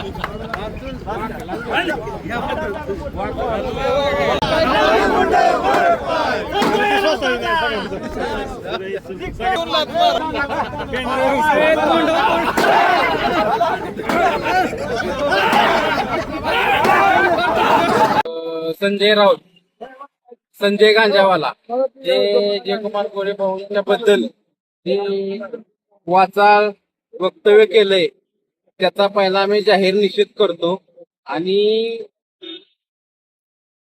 संजय राऊत, संजय गांजावाला जे जयकुमार गोरे भाऊंच्या बद्दल जे वाचाळ वक्तव्य केलंय त्याचा पहिला मी जाहीर निषेध करतो. आणि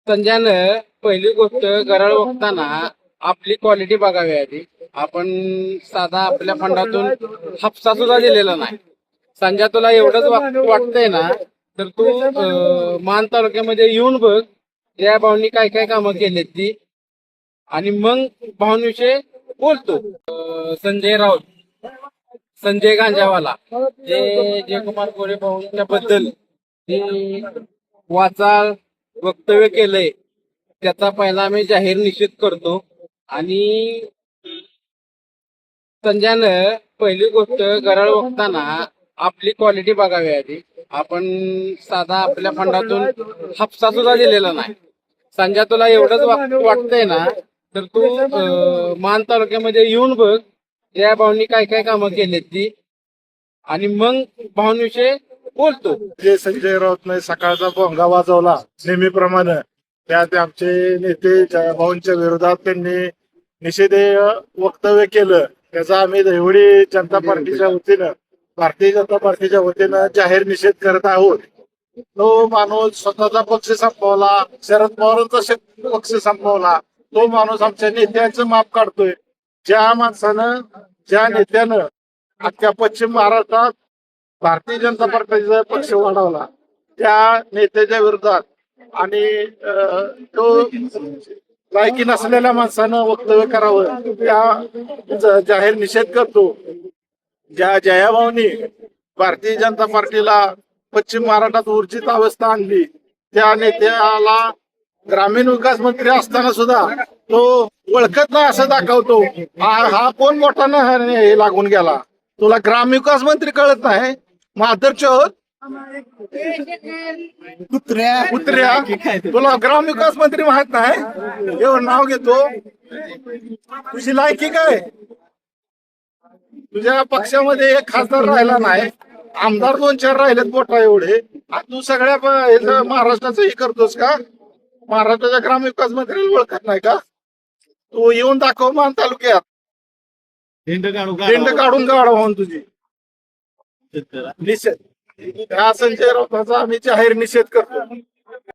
संजयनं पहिली गोष्ट गरळ बघताना आपली क्वालिटी बघावी आधी. आपण साधा आपल्या फंडातून हापसा सुद्धा दिलेला नाही. संजय तुला एवढंच वाटतंय ना तर तू मान तालुक्यामध्ये येऊन बघ या भाऊंनी काय काय कामं केलीत ती, आणि मग भाऊंविषयी बोलतो. संजय राऊत, संजय गांजावाला जे जयकुमार गोरे भाऊंच्या बद्दल जे वाचाळ वक्तव्य केलंय त्याचा पहिला मी जाहीर निषेध करतो. आणि संजयनं पहिली गोष्ट गरळ बघताना आपली क्वालिटी बघावी आधी. आपण साधा आपल्या फंडातून हापसा सुद्धा दिलेला नाही. संजय तुला एवढंच वाटतंय ना तर तू मान तालुक्यामध्ये येऊन बघ या भाऊंनी काय काय कामं केलीत ती, आणि मग भाऊंविषयी बोलतो. जे संजय राऊतने सकाळचा भोंगा वाजवला नेहमीप्रमाणे, त्यात आमचे नेते भाऊंच्या विरोधात त्यांनी निषेधीय वक्तव्य केलं. त्याचा आम्ही देवडी जनता पार्टीच्या वतीनं, भारतीय जनता पार्टीच्या वतीनं जाहीर निषेध करत आहोत. तो माणूस स्वतःचा पक्ष संपवला, शरद पवारांचा पक्ष संपवला. तो माणूस आमच्या नेत्यांचं माप काढतोय. ज्या माणसानं, ज्या नेत्यानं अख्ख्या पश्चिम महाराष्ट्रात भारतीय जनता पार्टीचा पक्ष वाढवला त्या नेत्याच्या विरोधात आणि तो लायकी नसलेल्या माणसानं वक्तव्य करावं त्या जाहीर निषेध करतो. ज्या जयाभाऊनी भारतीय जनता पार्टीला पश्चिम महाराष्ट्रात ऊर्जित अवस्था आणली त्या नेत्याला ग्रामीण विकास मंत्री असताना सुद्धा तो ओळखत नाही असं दाखवतो. हा कोण मोठा हे लागून गेला. तुला ग्रामविकास मंत्री कळत नाही? माधरचोत कुत्र्या तुला ग्रामविकास मंत्री माहित नाही? एवढं नाव घेतो. तुझी लायकी काय? तुझ्या पक्षामध्ये एक खासदार राहिला नाही, आमदार 2-4 राहिलेत मोठा एवढे. तू सगळ्या महाराष्ट्राचं हे करतोस का? महाराष्ट्राच्या ग्रामविकास मंत्र्याला ओळखत नाही का? तू येऊन दाखव मान तालुक्यात, हिंड काढून गाडा म्हणून तुझी. निषेध, या संजय राऊताचा आम्ही जाहीर निषेध करतो.